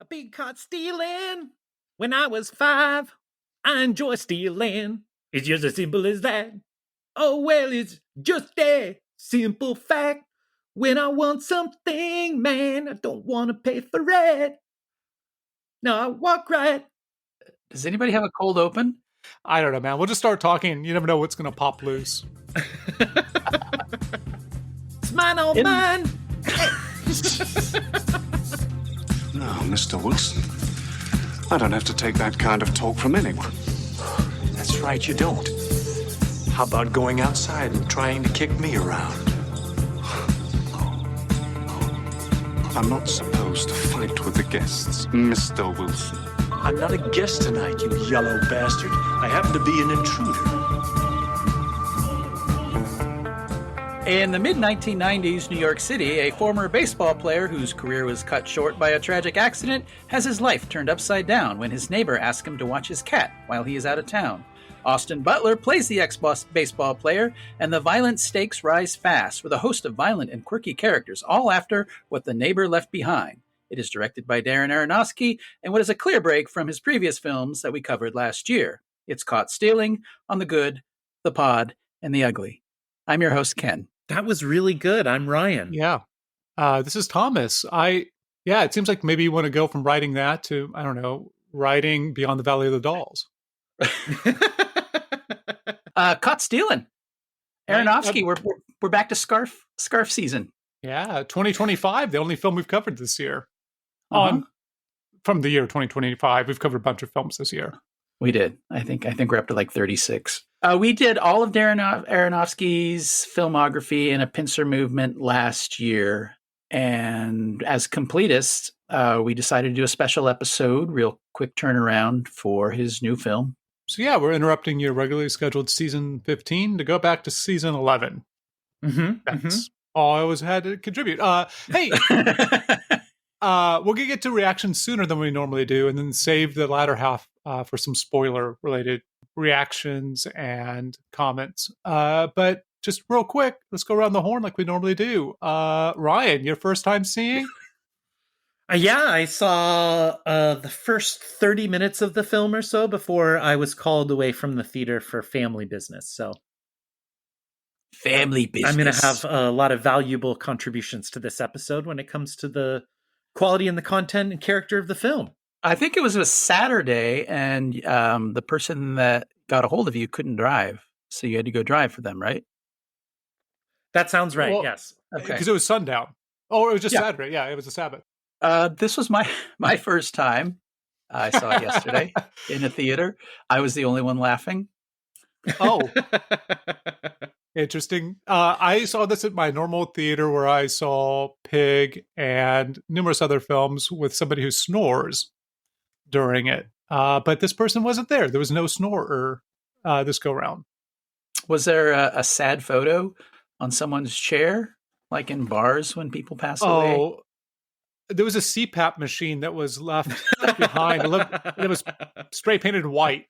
Been caught stealing when I was 5. I enjoy stealing. It's just as simple as that. Oh, well, it's just a simple fact. When I want something, man, I don't want to pay for it. No, I walk right. Does anybody have a cold open? I don't know, man. We'll just start talking. You never know what's going to pop loose. It's mine, all mine. No, Mr. Wilson. I don't have to take that kind of talk from anyone. That's right, you don't. How about going outside and trying to kick me around? I'm not supposed to fight with the guests, Mr. Wilson. I'm not a guest tonight, you yellow bastard. I happen to be an intruder. In the mid-1990s New York City, a former baseball player whose career was cut short by a tragic accident has his life turned upside down when his neighbor asks him to watch his cat while he is out of town. Austin Butler plays the ex-baseball player, and the violent stakes rise fast with a host of violent and quirky characters, all after what the neighbor left behind. It is directed by Darren Aronofsky, and what is a clear break from his previous films that we covered last year. It's Caught Stealing on The Good, The Pod, and The Ugly. I'm your host, Ken. That was really good. I'm Ryan. Yeah. This is Thomas. It seems like maybe you want to go from writing that to, I don't know, writing Beyond the Valley of the Dolls. Caught Stealing. Aronofsky, we're back to scarf season. Yeah, 2025, the only film we've covered this year. From the year 2025, we've covered a bunch of films this year. We did. I think we're up to like 36. We did all of Darren Aronofsky's filmography in a pincer movement last year. And as completists, we decided to do a special episode, real quick turnaround for his new film. So yeah, we're interrupting your regularly scheduled season 15 to go back to season 11. That's all I always had to contribute. Hey, we're going to get to reactions sooner than we normally do, and then save the latter half for some spoiler-related reactions and comments. But just real quick, let's go around the horn like we normally do. Ryan, your first time seeing? Yeah, I saw the first 30 minutes of the film or so before I was called away from the theater for family business. So, family business. I'm going to have a lot of valuable contributions to this episode when it comes to the quality and the content and character of the film. I think it was a Saturday, and the person that got a hold of you couldn't drive, so you had to go drive for them, right? That sounds right. Well, yes. Okay. Because it was sundown. Oh, it was just Saturday. Yeah, it was a Sabbath. This was my first time. I saw it yesterday in a theater. I was the only one laughing. Oh, interesting. I saw this at my normal theater where I saw Pig and numerous other films with somebody who snores during it. But this person wasn't there. There was no snorer this go round. Was there a sad photo on someone's chair, like in bars when people pass away? Oh, there was a CPAP machine that was left behind. It was spray painted white.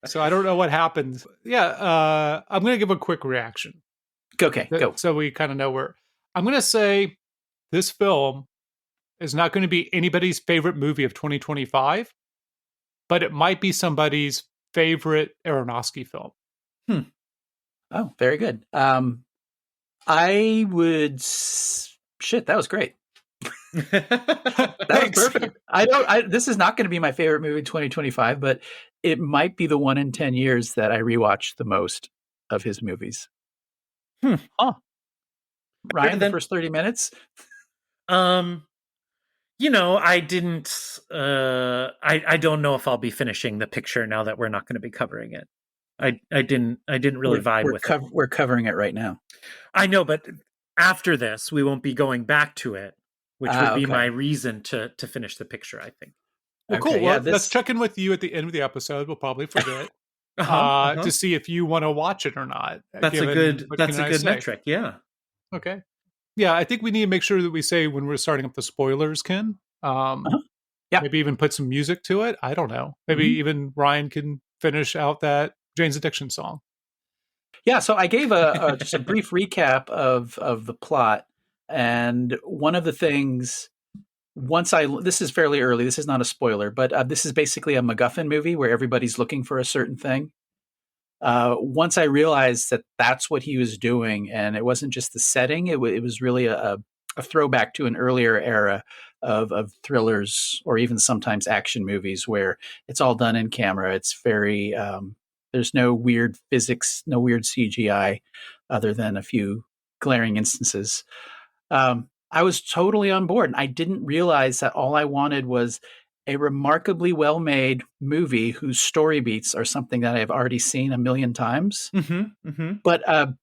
So I don't know what happened. Yeah, I'm going to give a quick reaction. Okay, go. So we kind of know where. I'm going to say this film is not going to be anybody's favorite movie of 2025, but it might be somebody's favorite Aronofsky film. Oh, very good. I would... Shit, that was great. That was perfect. This is not going to be my favorite movie in 2025, but it might be the one in 10 years that I rewatch the most of his movies. Oh, Ryan, the first 30 minutes? I didn't, I don't know if I'll be finishing the picture now that we're not going to be covering it. I didn't really vibe with it. We're covering it right now. I know, but after this, we won't be going back to it, which would be my reason to finish the picture, I think. Well, cool. Well, let's check in with you at the end of the episode. We'll probably forget to see if you want to watch it or not. That's a good metric. Yeah. Okay. Yeah, I think we need to make sure that we say when we're starting up the spoilers, Ken. Maybe even put some music to it. I don't know. Maybe even Ryan can finish out that Jane's Addiction song. Yeah, so I gave just a brief recap of the plot, and one of the things this is fairly early. This is not a spoiler, but this is basically a MacGuffin movie where everybody's looking for a certain thing. Once I realized that that's what he was doing, and it wasn't just the setting, it was really a throwback to an earlier era of thrillers or even sometimes action movies where it's all done in camera. It's very, there's no weird physics, no weird CGI other than a few glaring instances. I was totally on board. I didn't realize that all I wanted was a remarkably well-made movie whose story beats are something that I've already seen a million times. But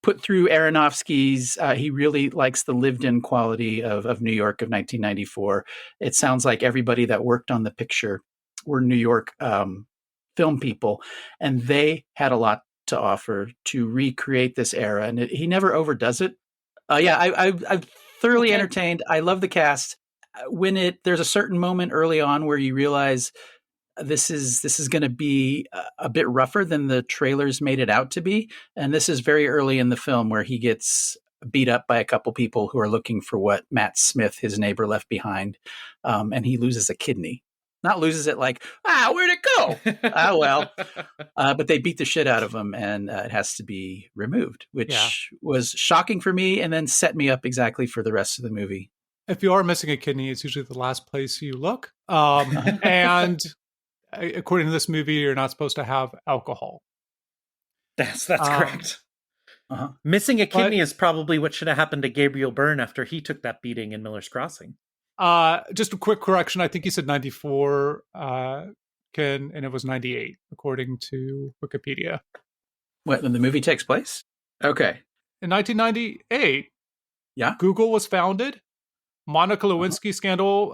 put through Aronofsky's, he really likes the lived-in quality of New York of 1994. It sounds like everybody that worked on the picture were New York film people, and they had a lot to offer to recreate this era. And he never overdoes it. I'm thoroughly entertained. I love the cast. There's a certain moment early on where you realize this is going to be a bit rougher than the trailers made it out to be. And this is very early in the film where he gets beat up by a couple people who are looking for what Matt Smith, his neighbor, left behind. And he loses a kidney. Not loses it like, where'd it go? Well. But they beat the shit out of him, and it has to be removed, which was shocking for me and then set me up exactly for the rest of the movie. If you are missing a kidney, it's usually the last place you look. And according to this movie, you're not supposed to have alcohol. That's correct. Missing a kidney is probably what should have happened to Gabriel Byrne after he took that beating in Miller's Crossing. Just a quick correction. I think you said 94, and it was 98, according to Wikipedia. When the movie takes place? Okay. In 1998, yeah, Google was founded. Monica Lewinsky scandal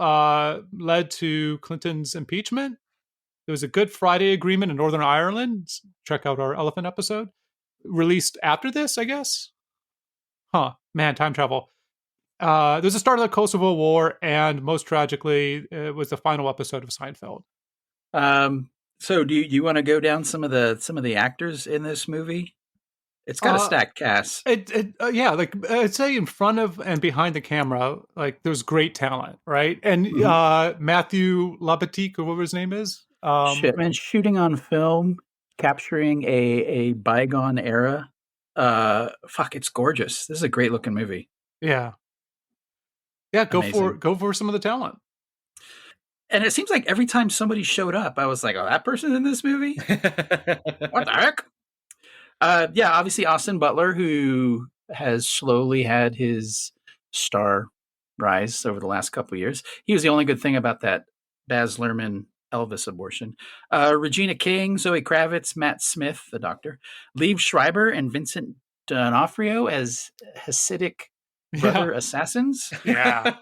led to Clinton's impeachment. There was a Good Friday Agreement in Northern Ireland. Check out our elephant episode. Released after this, I guess. Man, time travel. There's the start of the Kosovo War, and most tragically, it was the final episode of Seinfeld. So do you want to go down some of the actors in this movie? It's got a stacked cast. I'd say in front of and behind the camera, like there's great talent, right? And Matthew Labatique, or whatever his name is, shooting on film, capturing a bygone era. It's gorgeous. This is a great looking movie. Yeah. Go for some of the talent. And it seems like every time somebody showed up, I was like, "Oh, that person's in this movie? What the heck?" Obviously Austin Butler, who has slowly had his star rise over the last couple of years. He was the only good thing about that Baz Luhrmann Elvis abortion. Regina King, Zoe Kravitz, Matt Smith, the doctor, Liev Schreiber, and Vincent D'Onofrio as Hasidic brother assassins. Yeah.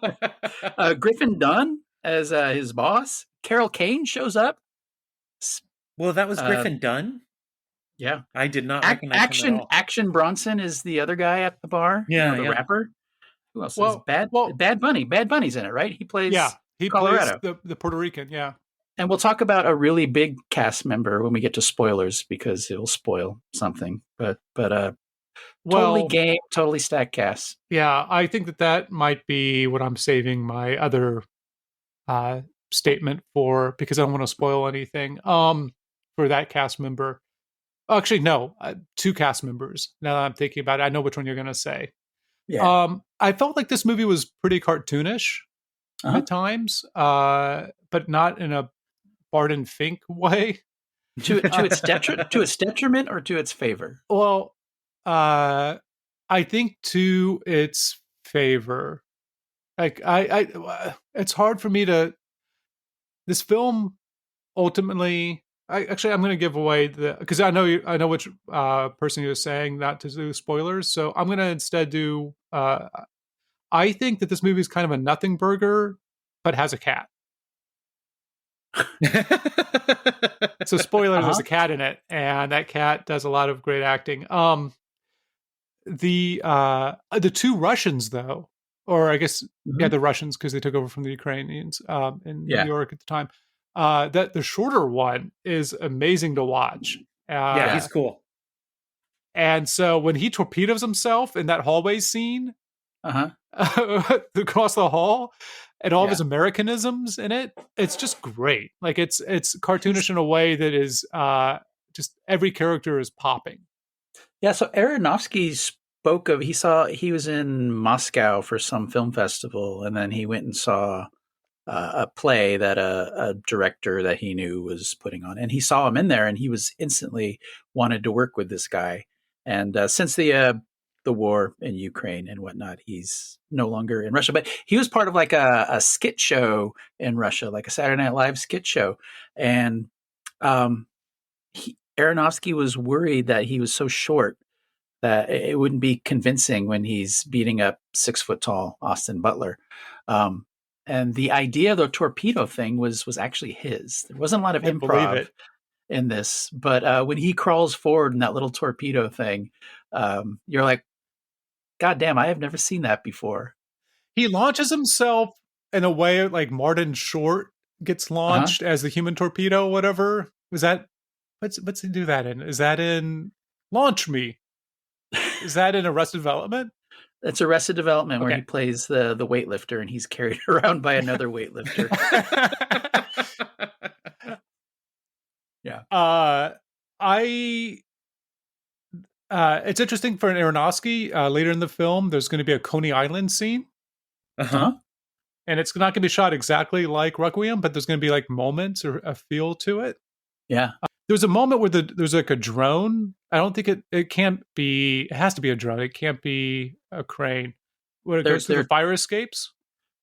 Griffin Dunn as his boss. Carol Kane shows up. Well, that was Griffin Dunn? Yeah. I did not recognize him at all. Action Bronson is the other guy at the bar. The rapper. Who else is Bad Bunny? Bad Bunny's in it, right? He plays Colorado. Plays the Puerto Rican, yeah. And we'll talk about a really big cast member when we get to spoilers because it'll spoil something. But totally game, totally stacked cast. Yeah, I think that might be what I'm saving my other statement for, because I don't want to spoil anything for that cast member. Actually, no, two cast members. Now that I'm thinking about it, I know which one you're going to say. Yeah. I felt like this movie was pretty cartoonish at times, but not in a Barton Fink way. to its detriment or to its favor? Well, I think to its favor. Like it's hard for me to. This film ultimately. I'm going to give away because I know which person you're saying not to do spoilers. So I'm going to instead do. I think that this movie is kind of a nothing burger, but has a cat. So spoiler, there's a cat in it, and that cat does a lot of great acting. The two Russians, though, or I guess the Russians, because they took over from the Ukrainians in New York at the time. That the shorter one is amazing to watch. He's cool. And so when he torpedoes himself in that hallway scene across the hall, and all of his Americanisms in it. It's just great. Like it's cartoonish in a way that is just every character is popping. Yeah, so Aronofsky spoke of he was in Moscow for some film festival, and then he went and saw a play that a director that he knew was putting on, and he saw him in there, and he was instantly wanted to work with this guy. And since the war in Ukraine and whatnot, he's no longer in Russia, but he was part of like a skit show in Russia, like a Saturday Night Live skit show, and Aronofsky was worried that he was so short that it wouldn't be convincing when he's beating up 6 foot tall Austin Butler. And the idea of the torpedo thing was actually his. There wasn't a lot of improv in this, but when he crawls forward in that little torpedo thing, you're like, God damn, I have never seen that before. He launches himself in a way like Martin Short gets launched as the human torpedo, whatever. Was that, what's he do that in? Is that in Launch Me? Is that in Arrested Development? It's Arrested Development where he plays the weightlifter and he's carried around by another weightlifter. Yeah. It's interesting for an Aronofsky. Later in the film, there's going to be a Coney Island scene. And it's not going to be shot exactly like Requiem, but there's going to be like moments or a feel to it. Yeah. There's a moment where there's like a drone. I don't think it can't be, it has to be a drone. It can't be a crane. Where it goes through the fire escapes.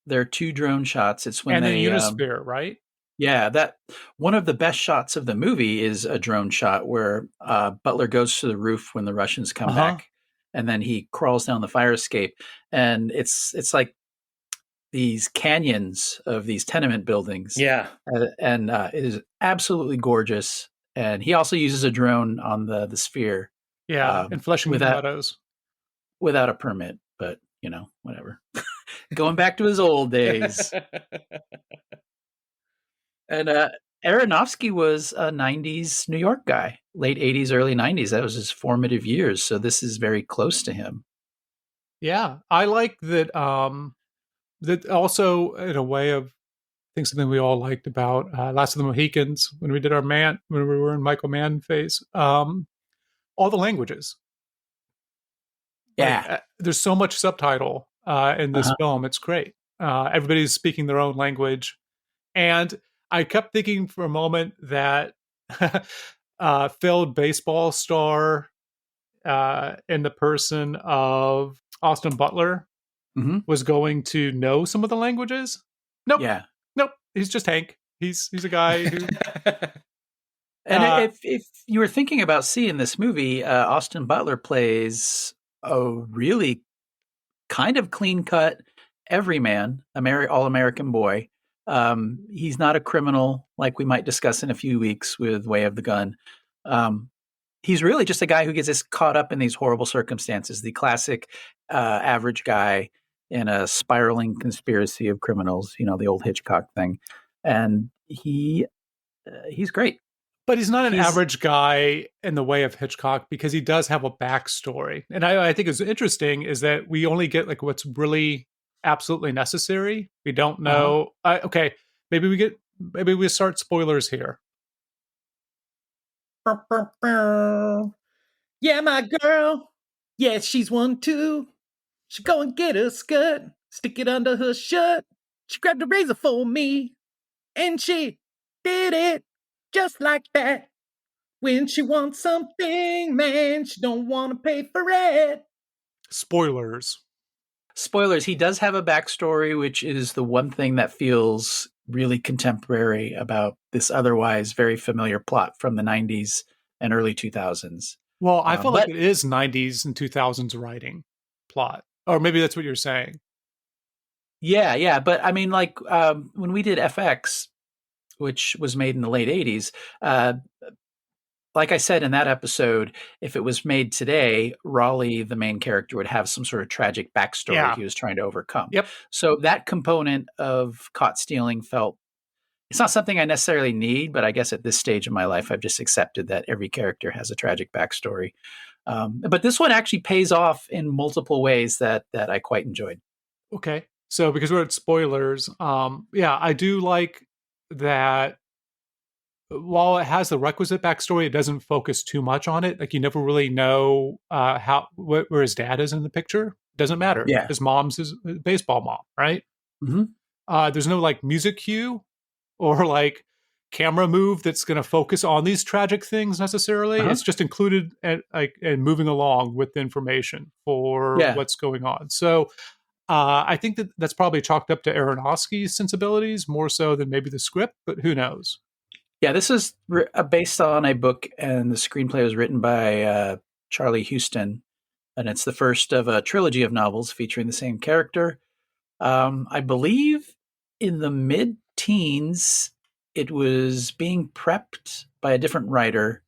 There are 2 drone shots. It's when and then Unisphere, right? Yeah, that one of the best shots of the movie is a drone shot where Butler goes to the roof when the Russians come back, and then he crawls down the fire escape, and it's like these canyons of these tenement buildings. Yeah, and it is absolutely gorgeous. And he also uses a drone on the sphere. Yeah, and Flushing Meadows without a permit, but whatever. Going back to his old days. And Aronofsky was a 90s New York guy, late 80s, early 90s. That was his formative years. So this is very close to him. Yeah, I like that. That also, in a way, of I think something we all liked about Last of the Mohicans when we did when we were in Michael Mann phase. All the languages. Yeah, like, there's so much subtitle in this film. It's great. Everybody's speaking their own language, and I kept thinking for a moment that failed baseball star in the person of Austin Butler was going to know some of the languages. Nope. Yeah. Nope. He's just Hank. He's a guy who. And if you were thinking about seeing this movie, Austin Butler plays a really kind of clean-cut everyman, all-American boy. He's not a criminal like we might discuss in a few weeks with Way of the Gun. He's really just a guy who gets caught up in these horrible circumstances, the classic average guy in a spiraling conspiracy of criminals, the old Hitchcock thing. And he's great. But he's not an average guy in the way of Hitchcock because he does have a backstory. And I think it's interesting is that we only get like what's really absolutely necessary. We don't know. Okay, maybe we start spoilers here. Yeah, my girl. Yeah, she's one too. She go and get her skirt, stick it under her shirt. She grabbed a razor for me, and she did it just like that. When she wants something, man, she don't want to pay for it. Spoilers. He does have a backstory, which is the one thing that feels really contemporary about this otherwise very familiar plot from the 90s and early 2000s. Well, I feel like it is 90s and 2000s writing plot. Or maybe that's what you're saying. Yeah. But I mean, like when we did FX, which was made in the late 80s, like I said in that episode, if it was made today, Raleigh, the main character, would have some sort of tragic backstory he was trying to overcome. Yep. So that component of Caught Stealing it's not something I necessarily need, but I guess at this stage of my life, I've just accepted that every character has a tragic backstory. But this one actually pays off in multiple ways that I quite enjoyed. Okay. So because we're at spoilers, yeah, I do like that while it has the requisite backstory, it doesn't focus too much on it. Like you never really know where his dad is in the picture. It doesn't matter. Yeah. His mom's his baseball mom, right? Mm-hmm. There's no like music cue or like camera move that's going to focus on these tragic things necessarily. Uh-huh. It's just included and moving along with the information for what's going on. So I think that's probably chalked up to Aronofsky's sensibilities more so than maybe the script, but who knows? Yeah, this is based on a book, and the screenplay was written by Charlie Houston, and it's the first of a trilogy of novels featuring the same character. I believe in the mid-teens, it was being prepped by a different writer.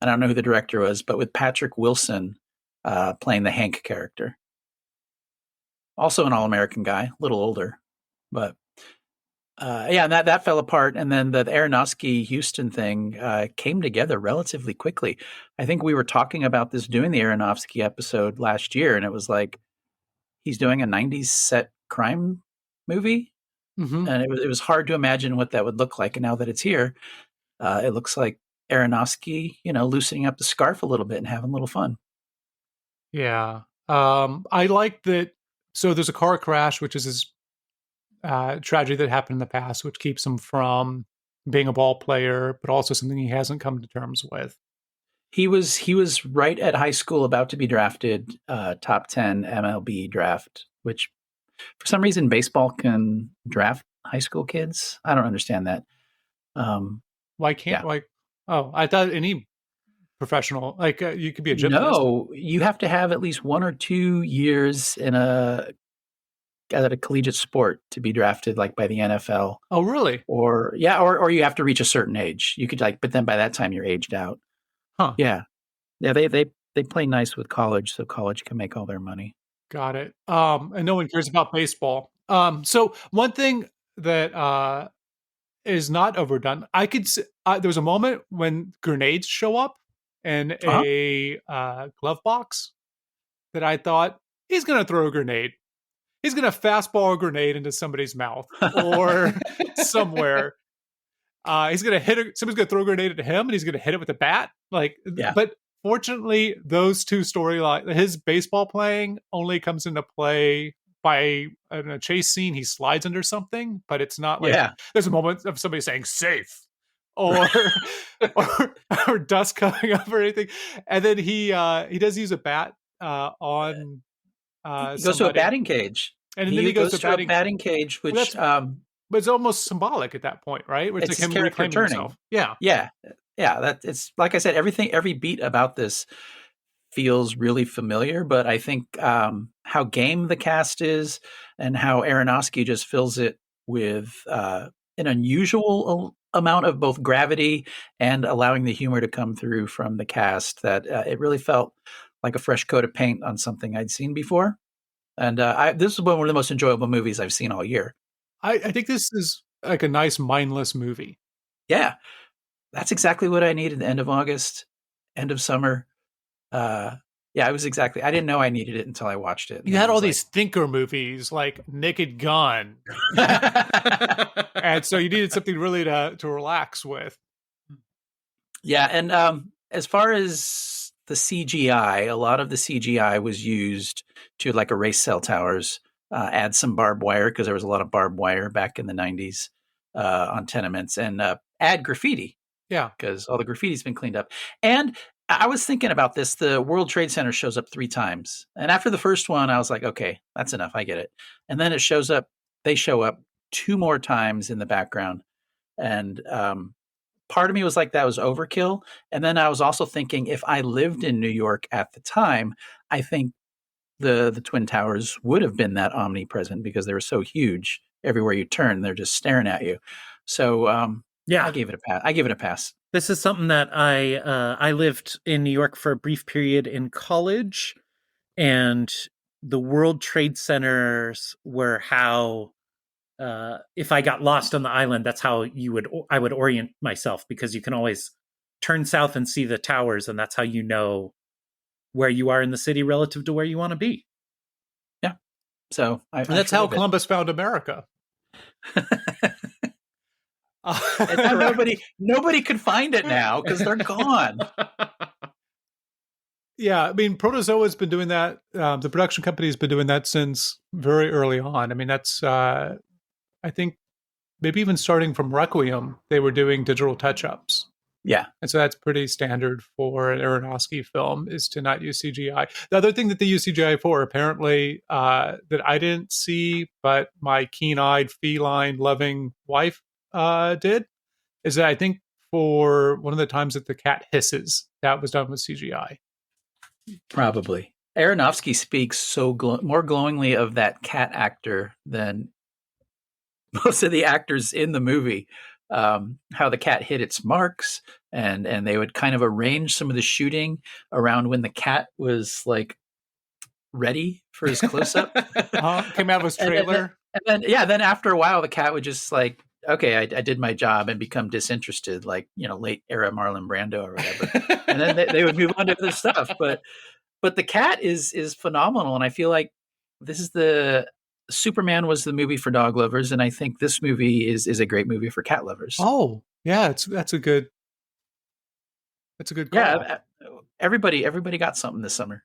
I don't know who the director was, but with Patrick Wilson playing the Hank character. Also an All-American guy, a little older, but yeah, and that fell apart. And then the Aronofsky Houston thing came together relatively quickly. I think we were talking about this doing the Aronofsky episode last year, and it was like he's doing a 90s set crime movie. Mm-hmm. And it was hard to imagine what that would look like. And now that it's here, it looks like Aronofsky, loosening up the scarf a little bit and having a little fun. Yeah. I like that. So there's a car crash, which is his tragedy that happened in the past, which keeps him from being a ball player, but also something he hasn't come to terms with. He was right at high school, about to be drafted, top 10 MLB draft, which for some reason baseball can draft high school kids. I don't understand that. Why can't I thought any professional, like you could be a gymnast. No, you have to have at least 1 or 2 years at a collegiate sport to be drafted, like by the NFL. Oh, really? Or you have to reach a certain age. You could but then by that time you're aged out. Huh? Yeah. They play nice with college, so college can make all their money. Got it. And no one cares about baseball. So one thing that is not overdone, I could. There was a moment when grenades show up in a glove box that I thought he's going to throw a grenade. He's going to fastball a grenade into somebody's mouth or somewhere. He's going to somebody's going to throw a grenade at him, and he's going to hit it with a bat. But fortunately, those two storylines, his baseball playing only comes into play by in a chase scene. He slides under something, but it's not like there's a moment of somebody saying "safe" or or dust coming up or anything. And then he does use a bat on. He goes to a batting cage, and then he goes to a batting cage, which but it's almost symbolic at that point, right? Where it's like his him character reclaiming turning. himself. Yeah. That it's like I said, every beat about this feels really familiar. But I think how game the cast is and how Aronofsky just fills it with an unusual amount of both gravity and allowing the humor to come through from the cast, that it really felt like a fresh coat of paint on something I'd seen before. And this is one of the most enjoyable movies I've seen all year. I think this is like a nice mindless movie. Yeah, that's exactly what I needed. The end of August, end of summer. I didn't know I needed it until I watched it. You had all these thinker movies like Naked Gun. And so you needed something really to relax with. Yeah, and as far as the CGI, a lot of the CGI was used to like erase cell towers, add some barbed wire, because there was a lot of barbed wire back in the 90s on tenements, and add graffiti. Yeah. Because all the graffiti's been cleaned up. And I was thinking about this. The World Trade Center shows up 3 times. And after the first one, I was like, okay, that's enough. I get it. And then they show up 2 more times in the background. And part of me was like, that was overkill. And then I was also thinking, if I lived in New York at the time, I think the Twin Towers would have been that omnipresent, because they were so huge. Everywhere you turn, they're just staring at you. So I gave it a pass. This is something that I lived in New York for a brief period in college, and the World Trade Centers were how, if I got lost on the island, that's how I would orient myself, because you can always turn south and see the towers, and that's how you know where you are in the city relative to where you want to be. Yeah. So And that's how Columbus found America. And now nobody could find it now because they're gone. Yeah, I mean, Protozoa's been doing that. The production company's been doing that since very early on. I mean, that's, I think, maybe even starting from Requiem, they were doing digital touch-ups. Yeah. And so that's pretty standard for an Aronofsky film, is to not use CGI. The other thing that they use CGI for, apparently, that I didn't see, but my keen-eyed, feline-loving wife did, is that I think for one of the times that the cat hisses, that was done with CGI. Probably. Aronofsky speaks so more glowingly of that cat actor than most of the actors in the movie. How the cat hit its marks, and they would kind of arrange some of the shooting around when the cat was like ready for his close-up. Came out of his trailer. And then after a while, the cat would just like, okay, I did my job, and become disinterested, like, late era Marlon Brando or whatever. And then they would move on to other stuff. But the cat is phenomenal, and I feel like this is Superman was the movie for dog lovers, and I think this movie is a great movie for cat lovers. Oh, yeah, that's a good call. Yeah, everybody got something this summer.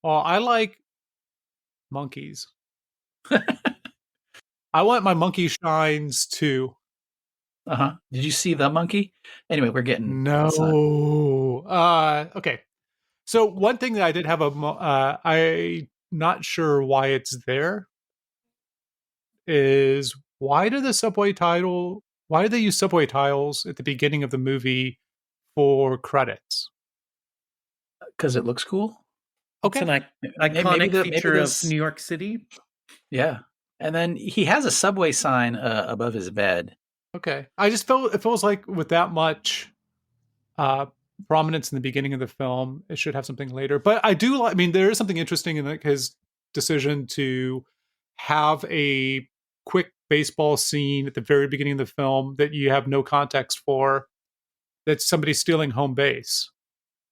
Well, I like monkeys. I want my monkey shines too. Did you see The Monkey? Anyway, we're getting no. Okay. So one thing that I did have I'm not sure why it's there, is why do they use subway tiles at the beginning of the movie for credits? Because it looks cool. Okay. It's an iconic feature of New York City. Yeah. And then he has a subway sign above his bed. Okay. I just it feels like with that much prominence in the beginning of the film, it should have something later. But I do like, I mean, there is something interesting in his decision to have a quick baseball scene at the very beginning of the film that you have no context for, that's somebody stealing home base.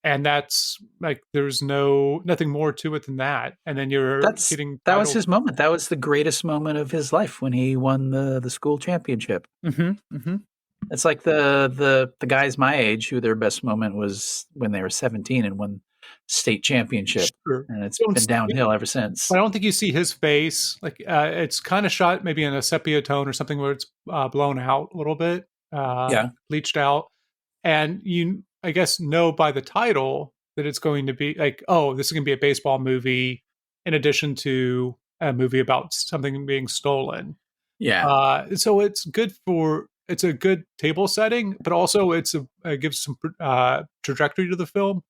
And that's like, there's nothing more to it than that. And then that was his moment. That was the greatest moment of his life, when he won the school championship. Mm-hmm. Mm-hmm. It's like the guys my age who their best moment was when they were 17 and won state championship. Sure. And it's been downhill ever since. I don't think you see his face. Like, it's kind of shot maybe in a sepia tone or something, where it's blown out a little bit, bleached out. And I guess, know by the title that it's going to be like, oh, this is going to be a baseball movie in addition to a movie about something being stolen. Yeah. So it's a good table setting, but also it gives some trajectory to the film,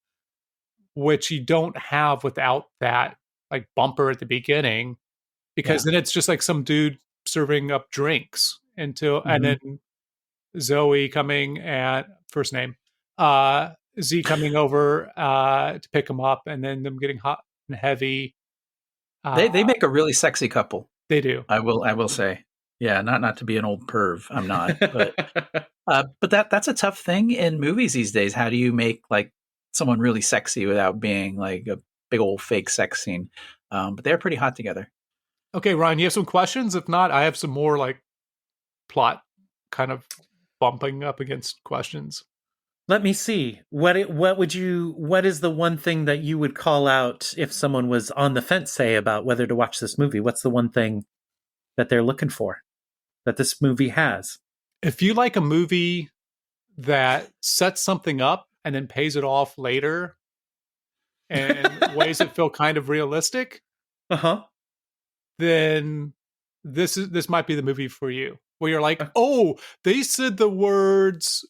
which you don't have without that like bumper at the beginning, because then it's just like some dude serving up drinks and then Zoe coming at first name. Z coming over to pick him up, and then them getting hot and heavy. They make a really sexy couple. They do. I will say, yeah. Not to be an old perv, I'm not. But that's a tough thing in movies these days. How do you make like someone really sexy without being like a big old fake sex scene? But they're pretty hot together. Okay, Ryan, you have some questions? If not, I have some more like plot kind of bumping up against questions. Let me see. What is the one thing that you would call out if someone was on the fence, say, about whether to watch this movie? What's the one thing that they're looking for that this movie has? If you like a movie that sets something up and then pays it off later and ways that feel kind of realistic, then this might be the movie for you. Where you're like, oh, they said the words.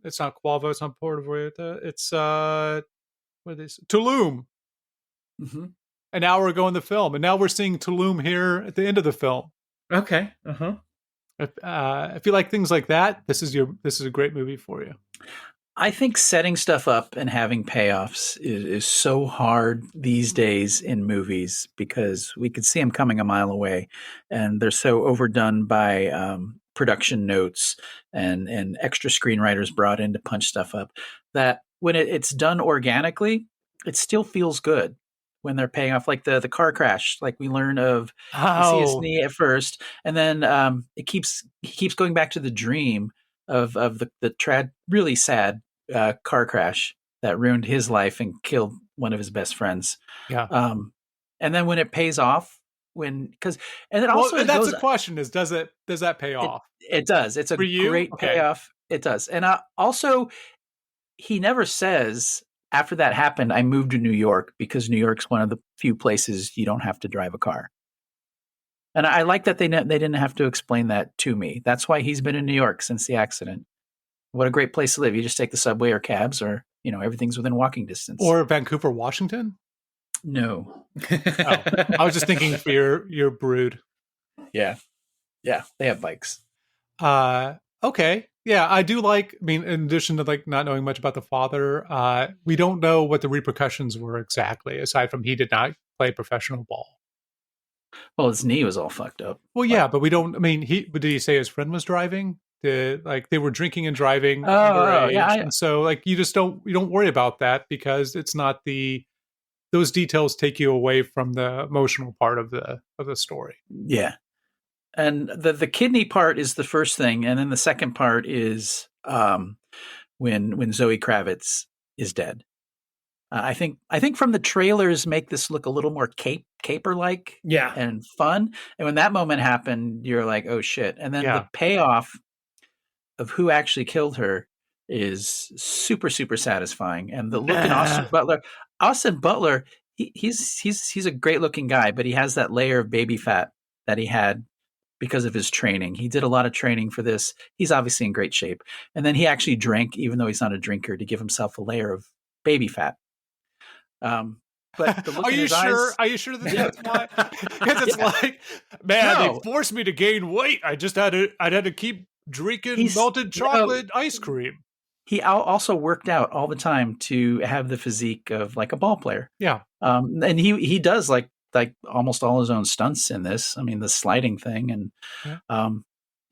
It's not Quavo. It's not Puerto Vallarta. It's what are they say? Tulum. Mm-hmm. An hour ago in the film, and now we're seeing Tulum here at the end of the film. Okay. If you like things like that, this is a great movie for you. I think setting stuff up and having payoffs is so hard these days in movies, because we could see them coming a mile away, and they're so overdone by production notes and extra screenwriters brought in to punch stuff up, that when it's done organically, it still feels good. when they're paying off, like the car crash. Like we learn of, we see his Oh, knee at first, and then he keeps going back to the dream of the really sad car crash that ruined his life and killed one of his best friends. yeah. And then when it pays off, and then also Well, it that's goes, the question: is does that pay off? it does. It's a For you? great Okay. payoff. It does. And also, he never says after that happened, I moved to New York because New York's one of the few places you don't have to drive a car. And I like that they didn't have to explain that to me. That's why he's been in New York since the accident. What a great place to live. You just take the subway or cabs, or everything's within walking distance. Or Vancouver, Washington? No. Oh, I was just thinking for your brood. Yeah, they have bikes. Okay. Yeah, I do like, I mean, in addition to like not knowing much about the father, we don't know what the repercussions were exactly, aside from he did not play professional ball. Well, his knee was all fucked up. Well, yeah, but we don't, I mean, did he say his friend was driving? Like they were drinking and driving underage, yeah. and so like you don't worry about that because it's not those details take you away from the emotional part of the story. Yeah. And the kidney part is the first thing, and then the second part is when Zoe Kravitz is dead. I think from the trailers make this look a little more caper like, Yeah. and fun. And when that moment happened, you're like, oh shit! And then Yeah. the payoff of who actually killed her is super super satisfying. And the look in Austin Butler, he's a great looking guy, but he has that layer of baby fat that he had because of his training. He did a lot of training for this. He's obviously in great shape. And then he actually drank, even though he's not a drinker, to give himself a layer of baby fat. But the look Are in you his sure? eyes, Are you sure that's why? Because it's like, man, No. they forced me to gain weight. I'd had to keep drinking melted chocolate ice cream. he also worked out all the time to have the physique of like a ball player. Yeah. And he does like almost all his own stunts in this. I mean, the sliding thing, and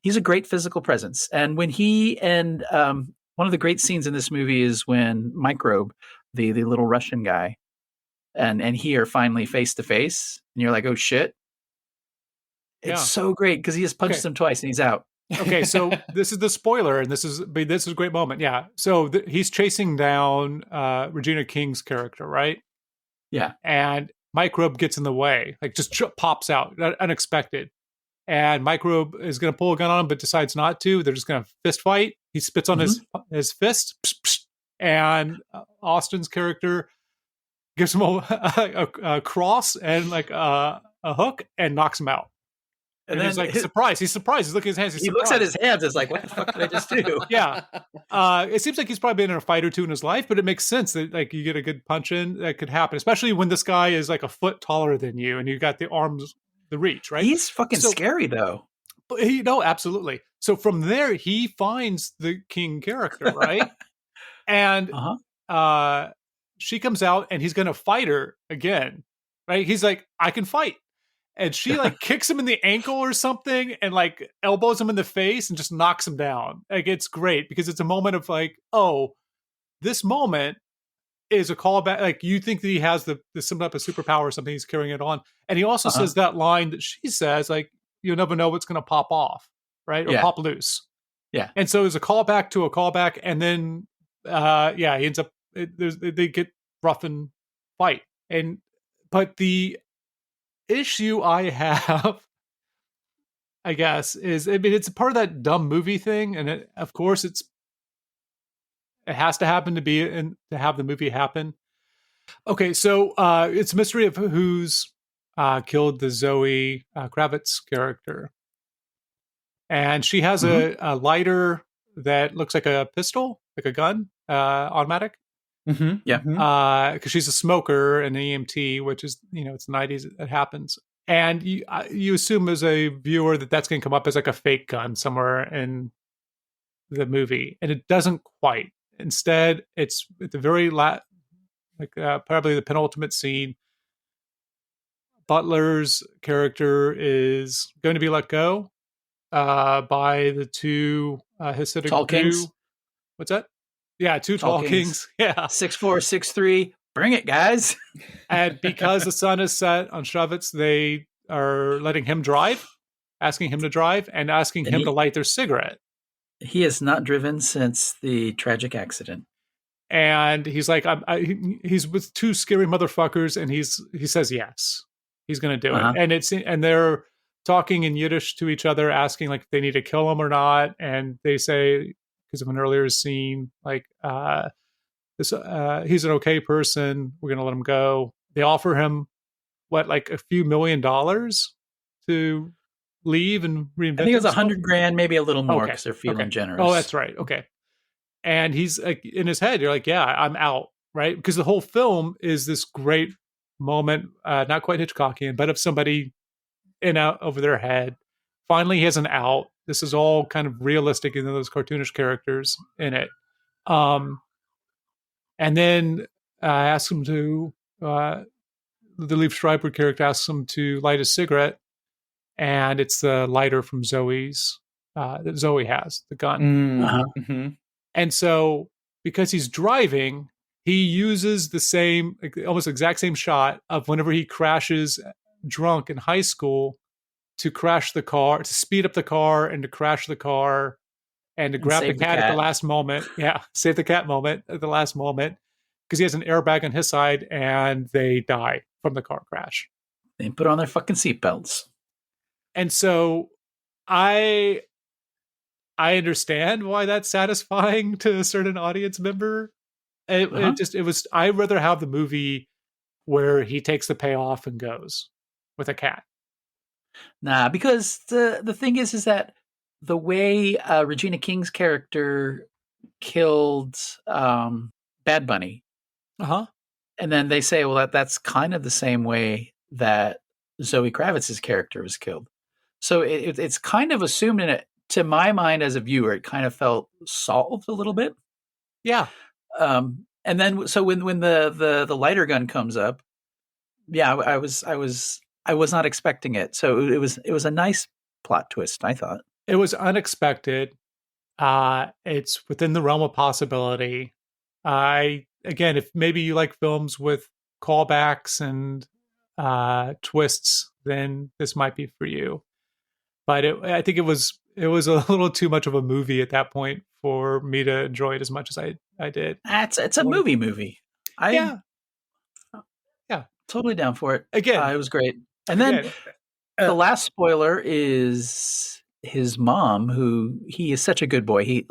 he's a great physical presence. And when one of the great scenes in this movie is when Microbe, the little Russian guy, and he are finally face to face, and you're like, oh shit. It's so great because he just punches him twice and he's out. Okay, so this is the spoiler, and this is a great moment. Yeah, so he's chasing down Regina King's character, right? Yeah, and Microbe gets in the way, like just pops out, unexpected. And Microbe is going to pull a gun on him, but decides not to. They're just going to fist fight. He spits on his fist, and Austin's character gives him a cross and like a hook and knocks him out. And he's like surprised. He's surprised. He's looking at his hands. He looks at his hands. It's like, what the fuck did I just do? Yeah. It seems like he's probably been in a fight or two in his life, but it makes sense that like you get a good punch in that could happen, especially when this guy is like a foot taller than you and you got the arms, the reach, right? He's fucking scary though. Absolutely. So from there, he finds the King character, right? And she comes out and he's going to fight her again, right? He's like, I can fight. And she like kicks him in the ankle or something and like elbows him in the face and just knocks him down. Like it's great because it's a moment of like, oh, this moment is a callback. Like you think that he has some type of superpower or something, he's carrying it on. And he also says that line that she says, like, you'll never know what's going to pop off, right? Or pop loose. Yeah. And so it's a callback to a callback. And then, he ends up, they get rough and fight. But the issue I have, I guess, is, I mean, it's a part of that dumb movie thing. And of course it has to happen to have the movie happen. Okay. So, it's a mystery of who's, killed the Zoe Kravitz character. And she has a lighter that looks like a pistol, like a gun, automatic. Mm-hmm. Yeah. Because she's a smoker and an EMT, which is, it's the 90s, it happens. And you assume as a viewer that that's going to come up as like a fake gun somewhere in the movie. And it doesn't quite. Instead, it's at the very probably the penultimate scene. Butler's character is going to be let go by the two Hasidic tall kings. What's that? Yeah, two tall kings. Yeah, 6'4", 6'3", Bring it, guys. And because the sun is set on Shuvitz, they are letting him drive, asking him to drive, and asking him to light their cigarette. He has not driven since the tragic accident. And he's like, he's with two scary motherfuckers, and he says yes, he's going to do it. And they're talking in Yiddish to each other, asking like if they need to kill him or not. And they say, because of an earlier scene, like he's an okay person, we're going to let him go. They offer him like a few $1 million to leave and reinvent. I think it was $100,000, maybe a little more, because they're feeling generous. Oh, that's right. Okay. And he's like, in his head, you're like, yeah, I'm out, right? Because the whole film is this great moment, not quite Hitchcockian, but of somebody in out over their head. Finally, he has an out. This is all kind of realistic in those cartoonish characters in it. And then asks him to, the Liev Schreiber character asks him to light a cigarette, and it's the lighter from Zoe's, that Zoe has, the gun. Mm-hmm. And so, because he's driving, he uses the same, almost exact same shot of whenever he crashes drunk in high school to crash the car, to speed up the car and to crash the car and to grab the cat at the last moment. Yeah, save the cat moment at the last moment, because he has an airbag on his side and they die from the car crash. They put on their fucking seatbelts. And so I understand why that's satisfying to a certain audience member. It was, I'd rather have the movie where he takes the payoff and goes with a cat. Nah, because the thing is that the way Regina King's character killed Bad Bunny. And then they say, well, that's kind of the same way that Zoe Kravitz's character was killed. So it's kind of assumed in it. To my mind, as a viewer, it kind of felt solved a little bit. Yeah. And then, so when the lighter gun comes up, yeah, I was not expecting it. So it was a nice plot twist, I thought. It was unexpected. It's within the realm of possibility. Again, if maybe you like films with callbacks and twists, then this might be for you. But I think it was a little too much of a movie at that point for me to enjoy it as much as I did. It's a movie. Yeah, totally down for it. Again, it was great. And then the last spoiler is his mom, who he is such a good boy. He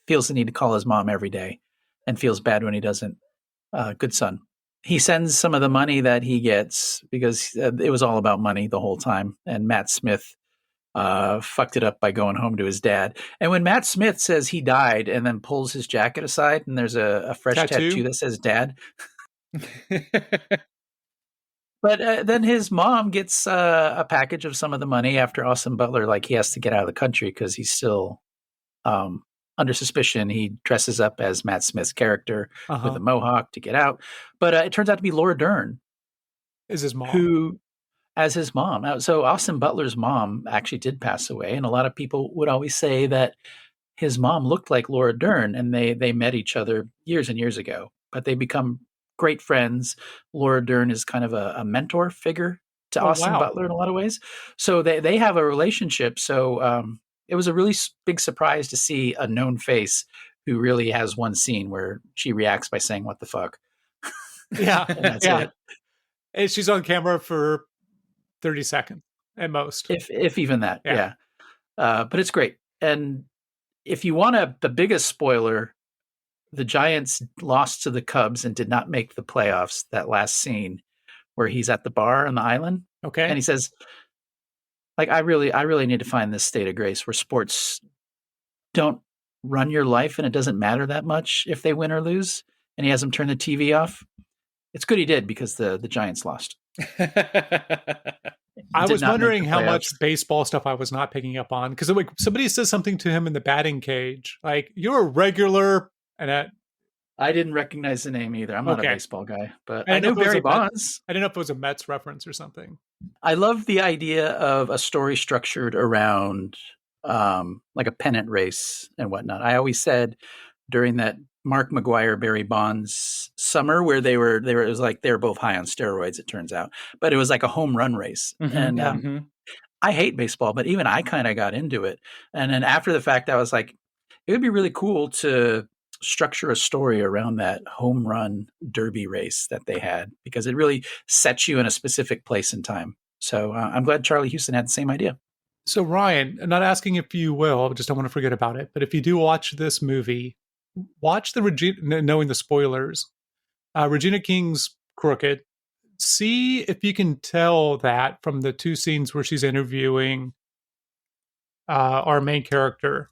feels the need to call his mom every day and feels bad when he doesn't. Good son. He sends some of the money that he gets, because it was all about money the whole time. And Matt Smith fucked it up by going home to his dad. And when Matt Smith says he died and then pulls his jacket aside and there's a fresh tattoo that says dad. But then his mom gets a package of some of the money after Austin Butler, like, he has to get out of the country because he's still under suspicion. He dresses up as Matt Smith's character with a mohawk to get out. But it turns out to be Laura Dern. Is his mom. Who, as his mom. So Austin Butler's mom actually did pass away. And a lot of people would always say that his mom looked like Laura Dern, and they met each other years and years ago. But they become great friends. Laura Dern is kind of a mentor figure to Austin Butler in a lot of ways. So they have a relationship. So it was a really big surprise to see a known face who really has one scene where she reacts by saying, "What the fuck?" Yeah. And that's it. And she's on camera for 30 seconds at most. If even that. Yeah. But it's great. And if you want the biggest spoiler, the Giants lost to the Cubs and did not make the playoffs. That last scene where he's at the bar on the island. Okay. And he says, like, I really need to find this state of grace where sports don't run your life and it doesn't matter that much if they win or lose. And he has him turn the TV off. It's good he did, because the Giants lost. I was wondering how much baseball stuff I was not picking up on, because like somebody says something to him in the batting cage, like, "You're a regular," and I didn't recognize the name either. I'm not a baseball guy, but I know Barry Bonds. I didn't know if it was a Mets reference or something. I love the idea of a story structured around like a pennant race and whatnot. I always said during that Mark McGuire, Barry Bonds summer where it was like they were both high on steroids, it turns out, but it was like a home run race. And I hate baseball, but even I kind of got into it. And then after the fact, I was like, it would be really cool to structure a story around that home run derby race that they had, because it really sets you in a specific place and time. So I'm glad Charlie Houston had the same idea. So Ryan, I'm not asking if you will, just don't want to forget about it. But if you do watch this movie, watch the knowing the spoilers, Regina King's Crooked. See if you can tell that from the two scenes where she's interviewing our main character,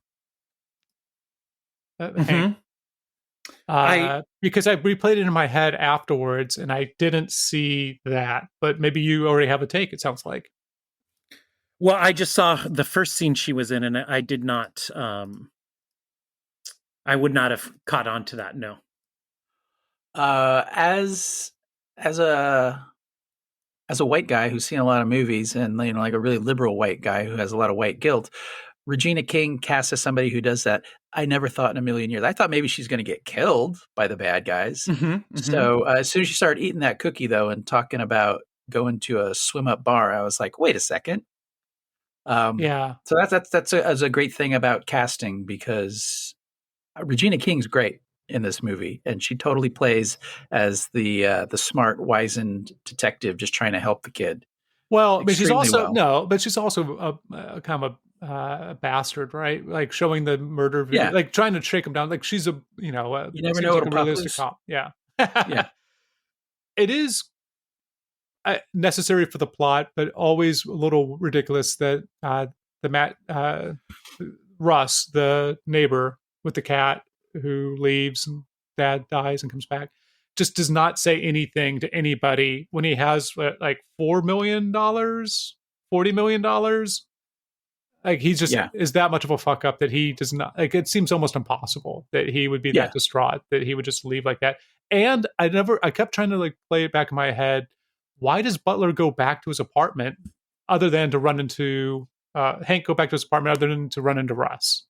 Hank. Because I replayed it in my head afterwards and I didn't see that, but maybe you already have a take, it sounds like. Well, I just saw the first scene she was in and I did not, I would not have caught on to that. No. As a white guy who's seen a lot of movies and, like a really liberal white guy who has a lot of white guilt, Regina King cast as somebody who does that. I never thought in a million years. I thought maybe she's going to get killed by the bad guys. So as soon as she started eating that cookie, though, and talking about going to a swim up bar, I was like, wait a second. So that's a great thing about casting, because Regina King's great in this movie, and she totally plays as the smart, wizened detective just trying to help the kid. Well, but she's also she's also a kind of a bastard, right? Like showing the murder video, like trying to shake him down. Like she's you never know what a realistic cop. Yeah. It is necessary for the plot, but always a little ridiculous that Russ, the neighbor with the cat who leaves and dad dies and comes back, just does not say anything to anybody when he has like $4 million, $40 million. Like he's just is that much of a fuck up that he does not, like, it seems almost impossible that he would be that distraught, that he would just leave like that. And I kept trying to like play it back in my head. Why does Butler go back to his apartment other than to run into Hank go back to his apartment other than to run into Russ?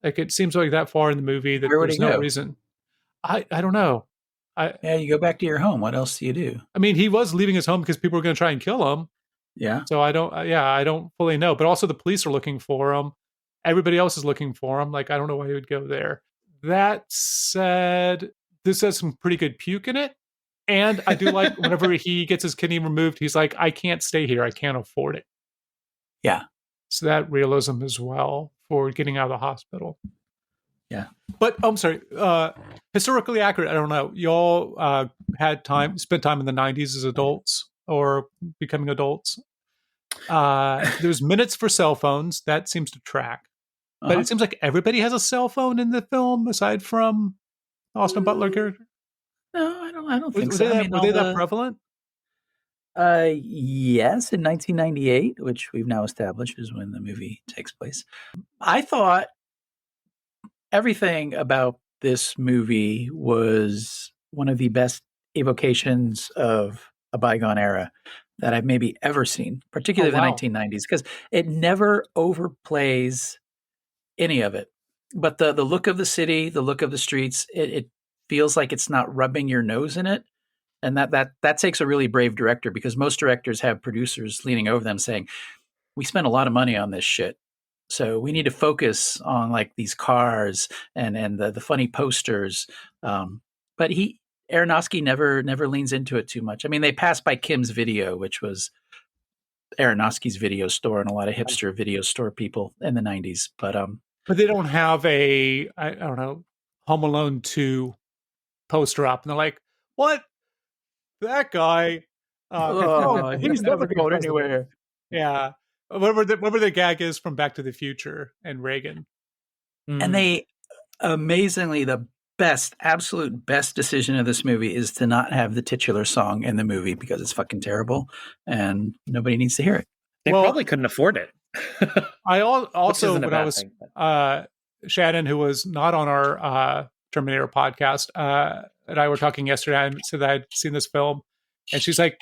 Like it seems like that far in the movie that there's no reason. I don't know. You go back to your home. What else do you do? I mean, he was leaving his home because people were going to try and kill him. Yeah. So I don't fully know. But also the police are looking for him. Everybody else is looking for him. Like, I don't know why he would go there. That said, this has some pretty good puke in it. And I do like whenever he gets his kidney removed, he's like, I can't stay here. I can't afford it. Yeah. So that realism as well for getting out of the hospital. Yeah. But I'm sorry, historically accurate, I don't know. Y'all spent time in the 90s as adults or becoming adults. There's minutes for cell phones. That seems to track. But it seems like everybody has a cell phone in the film aside from Austin Butler character. No, I don't think so. Were they that prevalent? Yes, in 1998, which we've now established is when the movie takes place. I thought everything about this movie was one of the best evocations of a bygone era that I've maybe ever seen, particularly the 1990s, because it never overplays any of it. But the look of the city, the look of the streets, it feels like it's not rubbing your nose in it. And that takes a really brave director, because most directors have producers leaning over them saying, we spent a lot of money on this shit, so we need to focus on like these cars and the funny posters. But Aronofsky never leans into it too much. I mean, they passed by Kim's Video, which was Aronofsky's video store, and a lot of hipster video store people in the 90s. But they don't have I don't know, Home Alone 2 poster up, and they're like, what? That guy, he's never going anywhere. Yeah, whatever the gag is from Back to the Future and Reagan. And they amazingly, the absolute best decision of this movie is to not have the titular song in the movie, because it's fucking terrible and nobody needs to hear it. They probably couldn't afford it. I also, when I was Shannon, who was not on our Terminator podcast, and I were talking yesterday, and said that I'd seen this film, and she's like,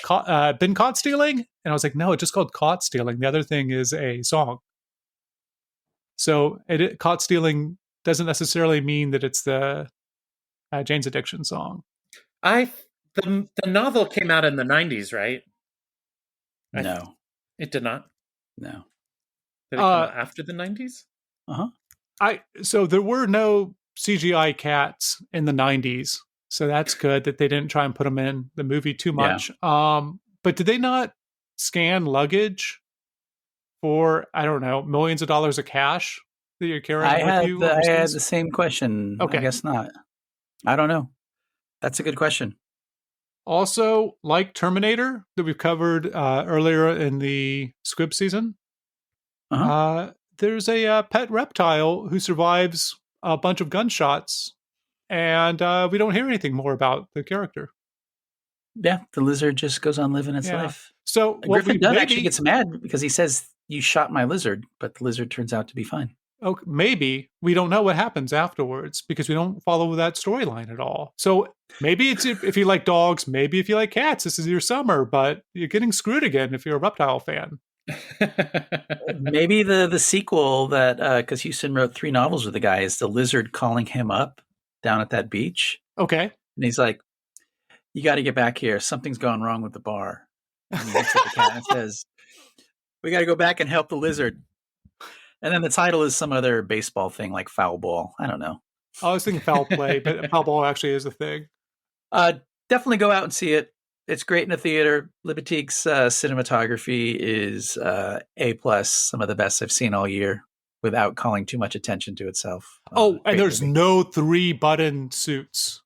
been caught stealing? And I was like, no, it's just called Caught Stealing. The other thing is a song. So Caught Stealing doesn't necessarily mean that it's the Jane's Addiction song. The novel came out in the 90s, right? No. It did not. No. Did it come out after the 90s? So there were no CGI cats in the 90s, so that's good that they didn't try and put them in the movie too much. But did they not scan luggage for, I don't know, millions of dollars of cash that you're carrying with you? I had the same question. Okay. I guess not. I don't know. That's a good question. Also, like Terminator that we've covered earlier in the Squib season, there's a pet reptile who survives a bunch of gunshots, and we don't hear anything more about the character. Yeah, the lizard just goes on living its life. So Griffin Dunn actually gets mad because he says, "You shot my lizard," but the lizard turns out to be fine. Okay, maybe we don't know what happens afterwards because we don't follow that storyline at all. So maybe it's if you like dogs, maybe if you like cats, this is your summer, but you're getting screwed again if you're a reptile fan. Maybe the sequel that because Houston wrote 3 novels with the guy is the lizard calling him up down at that beach. Okay, and he's like, "You got to get back here. Something's gone wrong with the bar." And he looks at the cat and says, "We got to go back and help the lizard." And then the title is some other baseball thing like foul ball. I don't know. I was thinking foul play, but foul ball actually is a thing. Definitely go out and see it. It's great in a theater. Libatique's cinematography is A+, some of the best I've seen all year, without calling too much attention to itself. And there's no 3-button suits.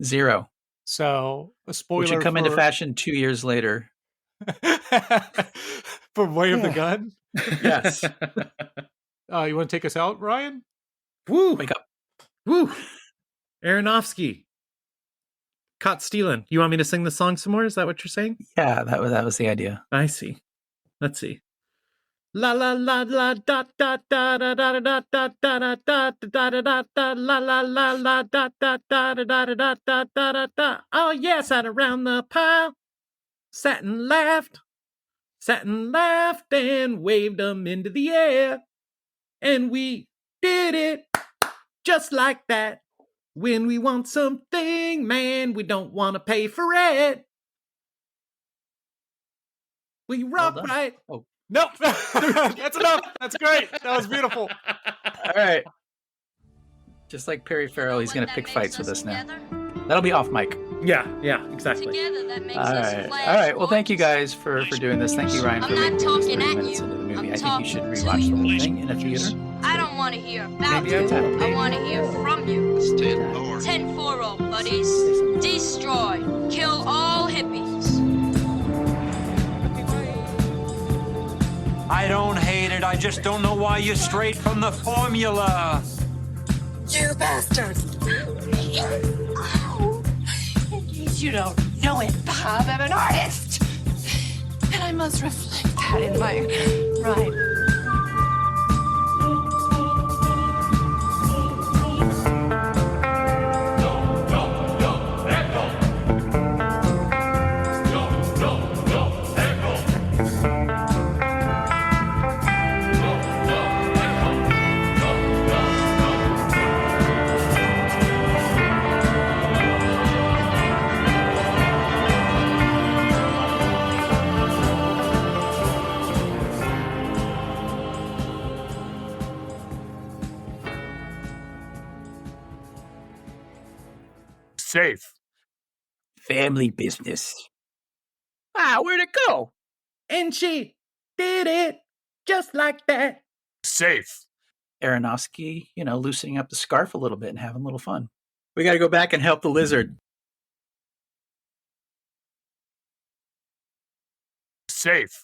0. So a spoiler, which would come into fashion 2 years later. For Way of the Gun. Yes. You want to take us out, Ryan? Woo! Wake up. Woo! Aronofsky. Caught Stealing. You want me to sing the song some more? Is that what you're saying? Yeah, that was the idea. I see. Let's see. La la la la da da da da da da da da da da da da da da la la la la da da da da da da da da da. Oh yeah, sat around the pile, sat and laughed and waved them into the air, and we did it just like that. When we want something, man, we don't want to pay for it. We rock right. Oh. Nope. That's enough. That's great. That was beautiful. All right. Just like Perry Farrell, he's going to pick fights with us now. That'll be off mic. Yeah, exactly. All right. Well, thank you guys for doing this. Thank you, Ryan, for making this 30 minutes into the movie. I think you should rewatch the whole thing in a theater. I don't want to hear about you. I want to hear from you. 10-4, buddies. Destroy. Kill all hippies. I don't hate it. I just don't know why you strayed from the formula. You bastards. In case you don't know it, Bob, I'm an artist. And I must reflect that in my rhyme. Safe. Family business. Where'd it go? And she did it just like that. Safe. Aronofsky, loosening up the scarf a little bit and having a little fun. We got to go back and help the lizard. Safe.